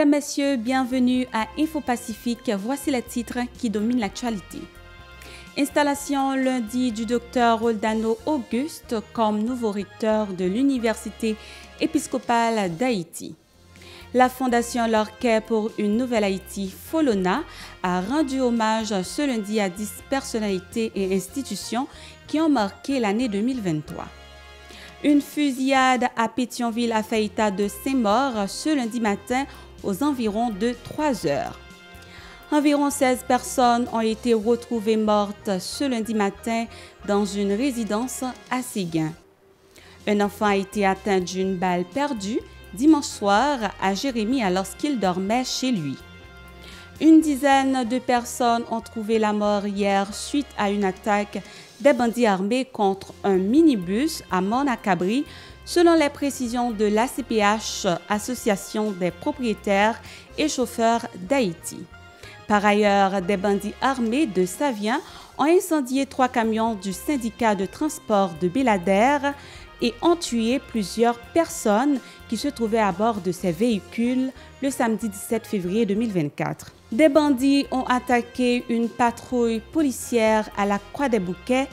Mesdames, Messieurs, bienvenue à Info Pacifique. Voici les titres qui dominent l'actualité. Installation lundi du Dr Roldano Auguste comme nouveau recteur de l'Université épiscopale d'Haïti. La Fondation Lorquet pour une nouvelle Haïti, Folona, a rendu hommage ce lundi à 10 personnalités et institutions qui ont marqué l'année 2023. Une fusillade à Pétionville a fait état de 5 morts ce lundi matin aux environs de 3 heures. Environ 16 personnes ont été retrouvées mortes ce lundi matin dans une résidence à Séguin. Un enfant a été atteint d'une balle perdue dimanche soir à Jérémie lorsqu'il dormait chez lui. Une dizaine de personnes ont trouvé la mort hier suite à une attaque des bandits armés contre un minibus à Morne-à-Cabri, selon les précisions de l'ACPH, Association des propriétaires et chauffeurs d'Haïti. Par ailleurs, des bandits armés de Savien ont incendié 3 camions du syndicat de transport de Béladère et ont tué plusieurs personnes qui se trouvaient à bord de ces véhicules le samedi 17 février 2024. Des bandits ont attaqué une patrouille policière à la Croix-des-Bouquets.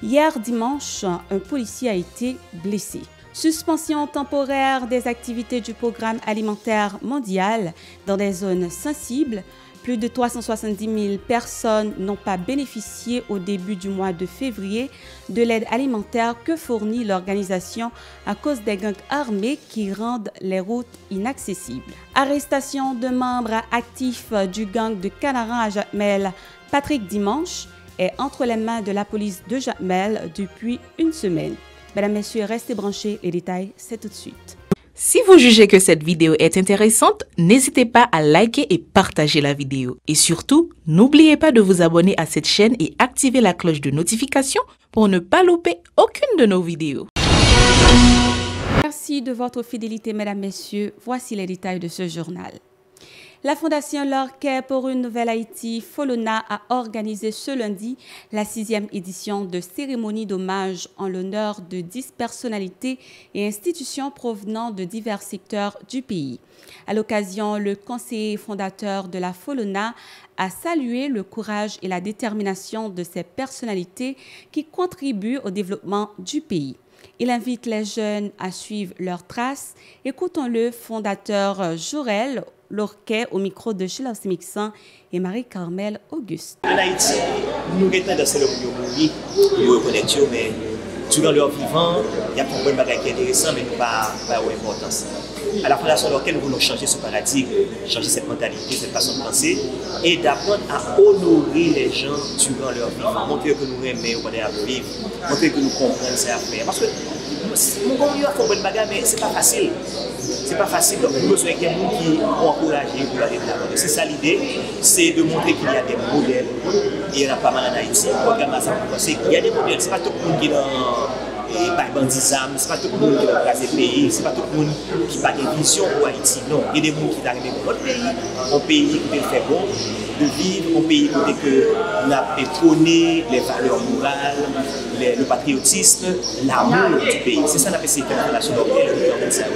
Hier dimanche, un policier a été blessé. Suspension temporaire des activités du programme alimentaire mondial dans des zones sensibles. Plus de 370 000 personnes n'ont pas bénéficié au début du mois de février de l'aide alimentaire que fournit l'organisation à cause des gangs armés qui rendent les routes inaccessibles. Arrestation de membres actifs du gang de Canaran à Jacmel, Patrick Dimanche, est entre les mains de la police de Jacmel depuis une semaine. Mesdames, Messieurs, restez branchés, les détails, c'est tout de suite. Si vous jugez que cette vidéo est intéressante, n'hésitez pas à liker et partager la vidéo. Et surtout, n'oubliez pas de vous abonner à cette chaîne et activer la cloche de notification pour ne pas louper aucune de nos vidéos. Merci de votre fidélité, mesdames, messieurs. Voici les détails de ce journal. La Fondation Lorquet pour une nouvelle Haïti, Folona, a organisé ce lundi la 6e édition de cérémonie d'hommage en l'honneur de 10 personnalités et institutions provenant de divers secteurs du pays. À l'occasion, le conseiller fondateur de la Folona a salué le courage et la détermination de ces personnalités qui contribuent au développement du pays. Il invite les jeunes à suivre leurs traces. Écoutons le fondateur Jorel Lorquet au micro de Sheila Simixan et Marie-Carmel Auguste. En Haïti, nous sommes dans le nous reconnaissons, mais durant leur vivant, il y a un bon bagage qui est intéressant, mais nous pas d'importance. À la Fondation Lorquet, nous voulons changer ce paradigme, changer cette mentalité, cette façon de penser, et d'apprendre à honorer les gens durant leur vivant, montrer que nous aimons à vivre, montrer que nous comprenons ces affaires. Parce que mon gars a fait un bon bagage, mais c'est pas facile. C'est pas facile, donc nous avons besoin de gens qui ont encouragé pour aller de l'avant. C'est ça l'idée, c'est de montrer qu'il y a des modèles. Et il y en a pas mal en Haïti. Regardez ça pour penser qu'il y a des modèles. C'est pas tout le monde qui est dans bandisme, c'est pas tout le monde qui est dans le pays, c'est pas tout le monde qui n'a pas de vision pour Haïti. Non, il y a des gens qui arrivent dans notre pays, un pays qui fait bon de vivre, un pays qui a prôné les valeurs morales, le patriotisme, l'amour du pays. C'est ça qu'on appelle cette Fondation Lorquet.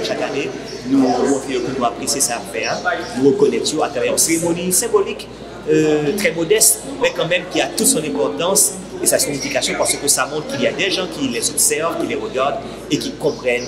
Chaque année, nous montrons que nous apprécions ça à faire, nous reconnaissons à travers une cérémonie symbolique, très modeste, mais quand même qui a toute son importance et sa signification parce que ça montre qu'il y a des gens qui les observent, qui les regardent et qui comprennent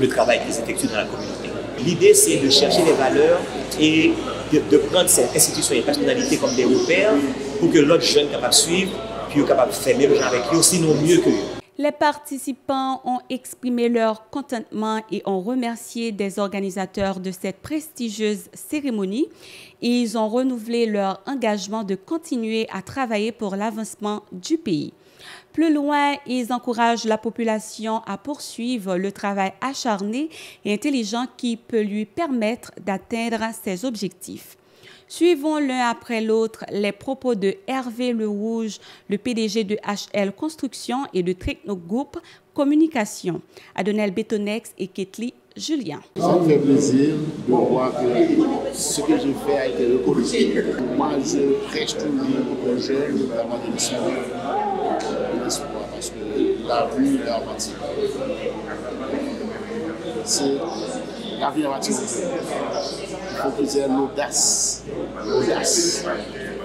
le travail qu'ils effectuent dans la communauté. L'idée, c'est de chercher les valeurs et de prendre ces institutions et personnalités comme des repères pour que l'autre jeune capable de suivre, puis capable de faire même gens avec eux, sinon mieux que eux. Les participants ont exprimé leur contentement et ont remercié des organisateurs de cette prestigieuse cérémonie. Ils ont renouvelé leur engagement de continuer à travailler pour l'avancement du pays. Plus loin, ils encouragent la population à poursuivre le travail acharné et intelligent qui peut lui permettre d'atteindre ses objectifs. Suivons l'un après l'autre les propos de Hervé Le Rouge, le PDG de HL Construction et de Techno Group Communication, Adonel Betonex et Ketli Julien. Ça me fait plaisir de voir que ce que je fais a été reconnu. Moi, je prêche toujours aux jeunes vraiment de l'espoir. Parce que la vie est avantie. C'est la vie est avantie. faut que j'ai l'audace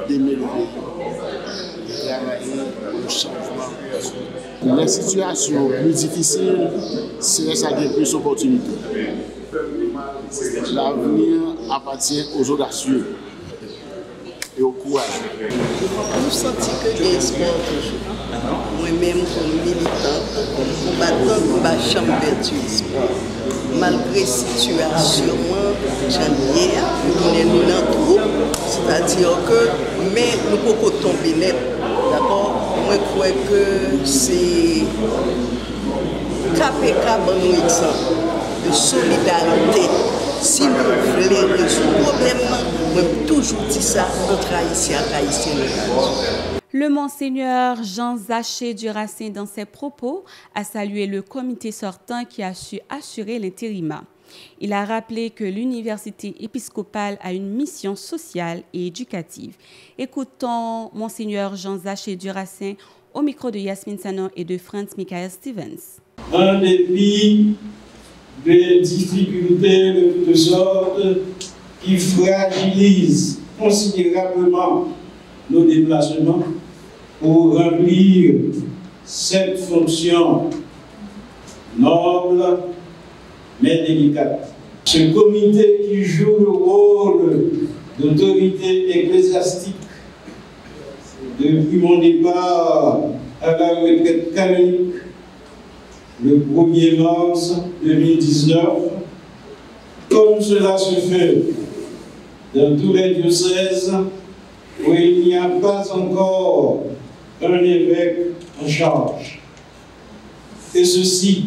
d'aimer le pays, de travailler le changement. Les situations plus difficiles, c'est ça qui est plus d'opportunités. L'avenir appartient aux audacieux et au courage. Nous sentons que j'ai espoir toujours. Moi-même, comme militant, comme combattant, je ne vais jamais perdre espoir. Malgré la situation, j'en ai, nous dans tout, c'est-à-dire que, mais nous ne pouvons pas tomber net. D'accord? Moi, je crois que c'est KPK, bon exemple de solidarité. Si nous voulons résoudre ce problème, moi, toujours dit ça entre Haïtiens et Haïtiennes. Le monseigneur Jean Zaché Duracin, dans ses propos, a salué le comité sortant qui a su assurer l'intérim. Il a rappelé que l'université épiscopale a une mission sociale et éducative. Écoutons monseigneur Jean Zaché Duracin au micro de Yasmine Sanon et de Franz Michael Stevens. En dépit des difficultés de toutes sortes qui fragilisent considérablement nos déplacements pour remplir cette fonction noble mais délicate. Ce comité qui joue le rôle d'autorité ecclésiastique depuis mon départ à la retraite canonique le 1er mars 2019, comme cela se fait dans tous les diocèses où il n'y a pas encore un évêque en charge. Et ceci,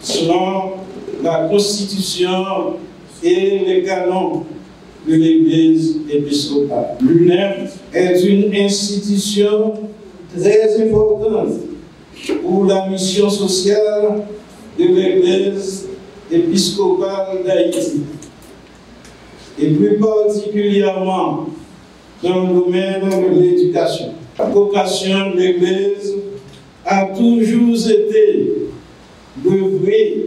selon la Constitution et les canons de l'Église épiscopale. L'UNEF est une institution très importante pour la mission sociale de l'Église épiscopale d'Haïti, et plus particulièrement dans le domaine de l'éducation. La vocation de l'Église a toujours été d'œuvrer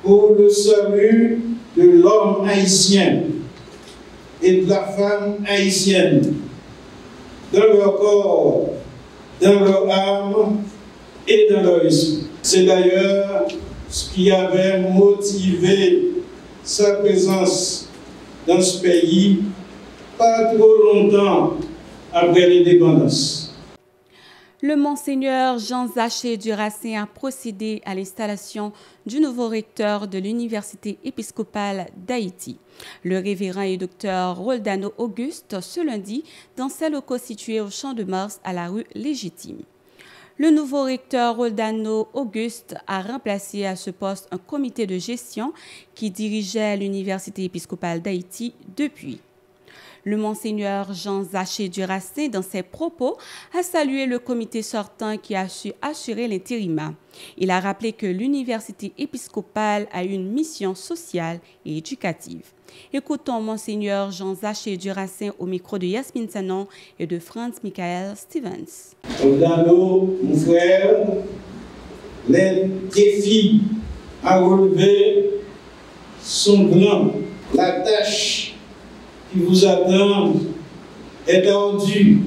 pour le salut de l'homme haïtien et de la femme haïtienne, dans leur corps, dans leur âme et dans leur esprit. C'est d'ailleurs ce qui avait motivé sa présence dans ce pays pas trop longtemps après l'indépendance. Le monseigneur Jean Zaché Duracin a procédé à l'installation du nouveau recteur de l'Université épiscopale d'Haïti, le révérend et docteur Roldano Auguste, ce lundi, dans ses locaux situés au Champ de Mars à la rue Légitime. Le nouveau recteur Roldano Auguste a remplacé à ce poste un comité de gestion qui dirigeait l'Université épiscopale d'Haïti depuis. Le monseigneur Jean Zaché Duracin, dans ses propos, a salué le comité sortant qui a su assurer l'intérim. Il a rappelé que l'université épiscopale a une mission sociale et éducative. Écoutons monseigneur Jean Zaché Duracin au micro de Yasmine Sanon et de Franz Michael Stevens. Roldano, mon frère, les défis à relever sont grands. La tâche qui vous attend est ardue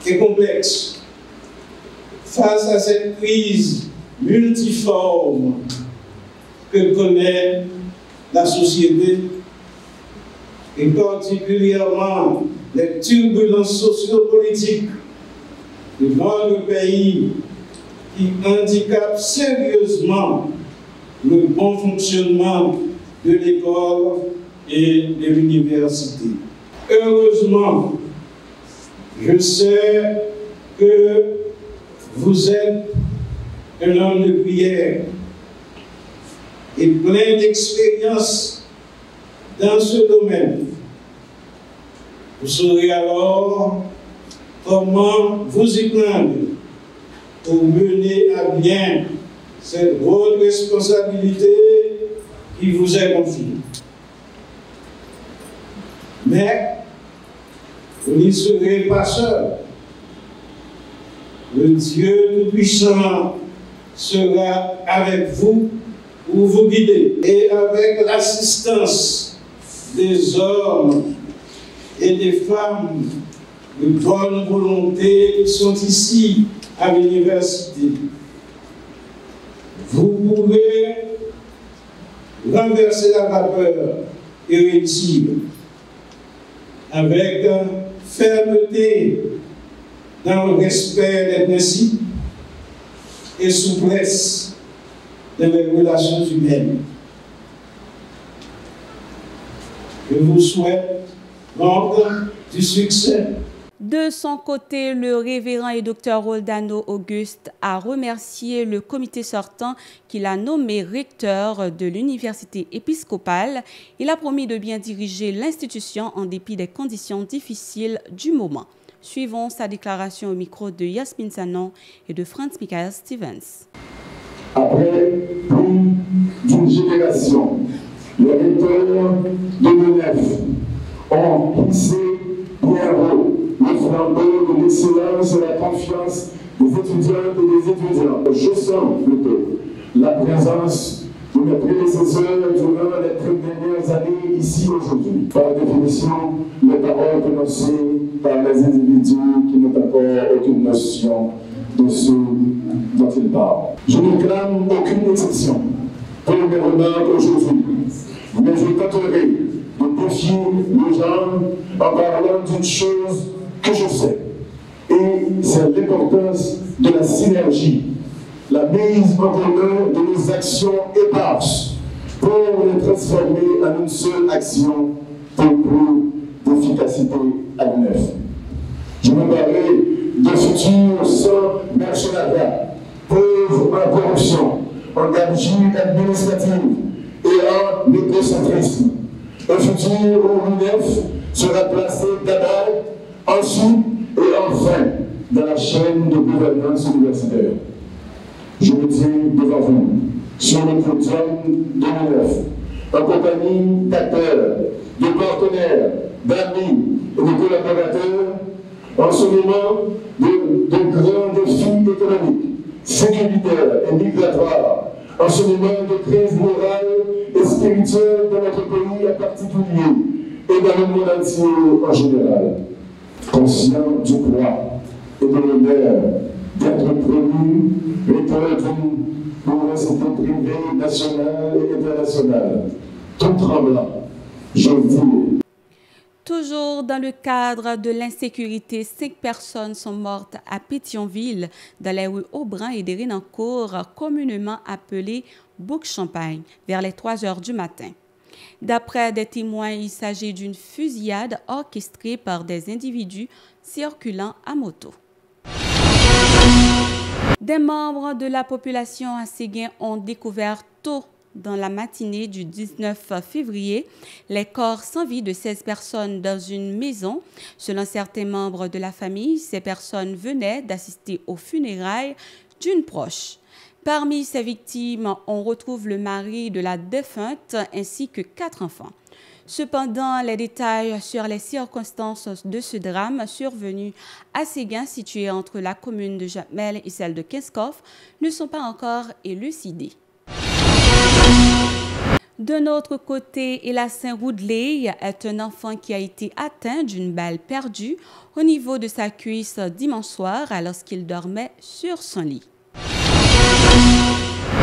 et complexe. Face à cette crise multiforme que connaît la société, et particulièrement les turbulences sociopolitiques de notre pays qui handicapent sérieusement le bon fonctionnement de l'école et de l'université. Heureusement, je sais que vous êtes un homme de prière et plein d'expérience dans ce domaine. Vous saurez alors comment vous y prendre pour mener à bien cette grande responsabilité qui vous est confiée. Mais vous n'y serez pas seul. Le Dieu Tout-Puissant sera avec vous pour vous guider. Et avec l'assistance des hommes et des femmes de bonne volonté qui sont ici à l'université. Vous pouvez renverser la vapeur irréductible avec fermeté dans le respect des principes et souplesse dans les relations humaines. Je vous souhaite donc du succès. De son côté, le révérend et docteur Roldano Auguste a remercié le comité sortant qu'il a nommé recteur de l'université épiscopale. Il a promis de bien diriger l'institution en dépit des conditions difficiles du moment. Suivons sa déclaration au micro de Yasmine Sanon et de Franz Michael Stevens. Après plus d'une génération, les recteurs de l'UNEF ont hissé bien haut le flambeau de l'excellence et la confiance des étudiantes et des étudiants. Je sens plutôt la présence de mes prédécesseurs durant les 30 dernières années ici aujourd'hui. Par définition, les paroles prononcées par les individus qui n'ont encore aucune notion de ce dont ils parlent. Je ne clame aucune exception pour mes remarques aujourd'hui, mais je tenterai de défier les gens en parlant d'une chose que je sais, et c'est l'importance de la synergie, la mise en commun de nos actions éparses pour les transformer en une seule action pour plus d'efficacité à l'UNEF. Je me parlerai d'un futur sans mercenariat, pauvre en corruption, en gabegie administrative et en écocentrisme. Un futur où l'UNEF sera placé d'abord, ensuite et enfin dans la chaîne de gouvernance universitaire. Je me tiens devant vous, sur le podium de l'UNEF, en compagnie d'acteurs, de partenaires, d'amis et de collaborateurs, en ce moment de grands défis économiques, sécuritaires et migratoires, en ce moment de crise morale et spirituelle dans notre pays en particulier et dans le monde entier en général. Conscient du poids et de l'honneur d'être promu recteur d'une université privée nationale et internationale. Tout tremblant, je le dis. Toujours dans le cadre de l'insécurité, 5 personnes sont mortes à Pétionville, dans les rues Aubran et d'Hérénancourt, communément appelées Bouc-Champagne, vers les 3 heures du matin. D'après des témoins, il s'agit d'une fusillade orchestrée par des individus circulant à moto. Des membres de la population à Séguin ont découvert tôt dans la matinée du 19 février les corps sans vie de 16 personnes dans une maison. Selon certains membres de la famille, ces personnes venaient d'assister aux funérailles d'une proche. Parmi ces victimes, on retrouve le mari de la défunte ainsi que 4 enfants. Cependant, les détails sur les circonstances de ce drame survenu à Séguin, situé entre la commune de Jacmel et celle de Kinskov, ne sont pas encore élucidés. De notre côté, Elassin Roudley est un enfant qui a été atteint d'une balle perdue au niveau de sa cuisse dimanche soir lorsqu'il dormait sur son lit.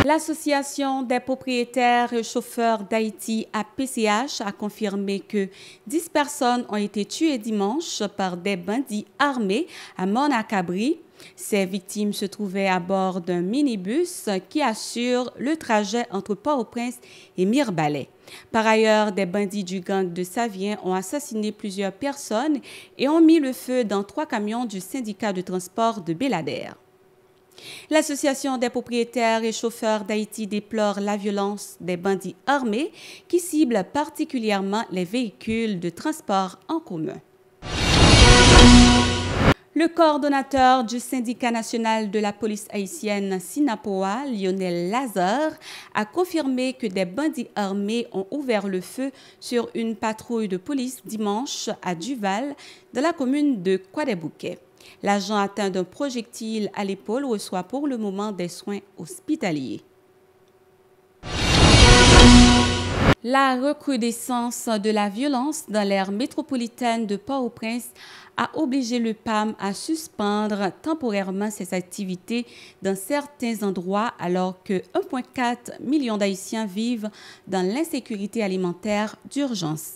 L'Association des propriétaires et chauffeurs d'Haïti, APCH, a confirmé que 10 personnes ont été tuées dimanche par des bandits armés à Monacabri. Ces victimes se trouvaient à bord d'un minibus qui assure le trajet entre Port-au-Prince et Mirebalais. Par ailleurs, des bandits du gang de Savien ont assassiné plusieurs personnes et ont mis le feu dans 3 camions du syndicat de transport de Bélader. L'Association des propriétaires et chauffeurs d'Haïti déplore la violence des bandits armés qui ciblent particulièrement les véhicules de transport en commun. Le coordonnateur du syndicat national de la police haïtienne Sinapoa, Lionel Lazare, a confirmé que des bandits armés ont ouvert le feu sur une patrouille de police dimanche à Duval, dans la commune de Kouadébouké. L'agent atteint d'un projectile à l'épaule reçoit pour le moment des soins hospitaliers. La recrudescence de la violence dans l'aire métropolitaine de Port-au-Prince a obligé le PAM à suspendre temporairement ses activités dans certains endroits alors que 1,4 million d'Haïtiens vivent dans l'insécurité alimentaire d'urgence.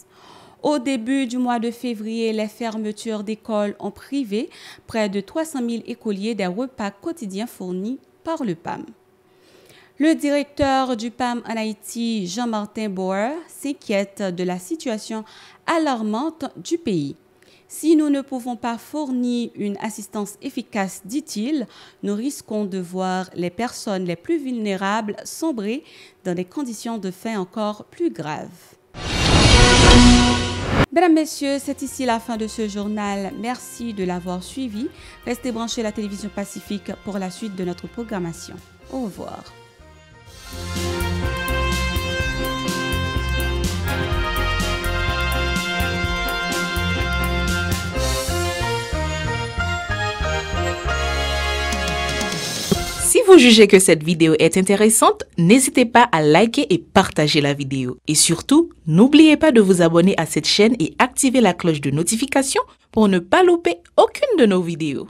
Au début du mois de février, les fermetures d'écoles ont privé près de 300 000 écoliers des repas quotidiens fournis par le PAM. Le directeur du PAM en Haïti, Jean-Martin Bauer, s'inquiète de la situation alarmante du pays. Si nous ne pouvons pas fournir une assistance efficace, dit-il, nous risquons de voir les personnes les plus vulnérables sombrer dans des conditions de faim encore plus graves. Mesdames, Messieurs, c'est ici la fin de ce journal. Merci de l'avoir suivi. Restez branchés à la télévision Pacifique pour la suite de notre programmation. Au revoir. Si vous jugez que cette vidéo est intéressante, n'hésitez pas à liker et partager la vidéo. Et surtout, n'oubliez pas de vous abonner à cette chaîne et activer la cloche de notification pour ne pas louper aucune de nos vidéos.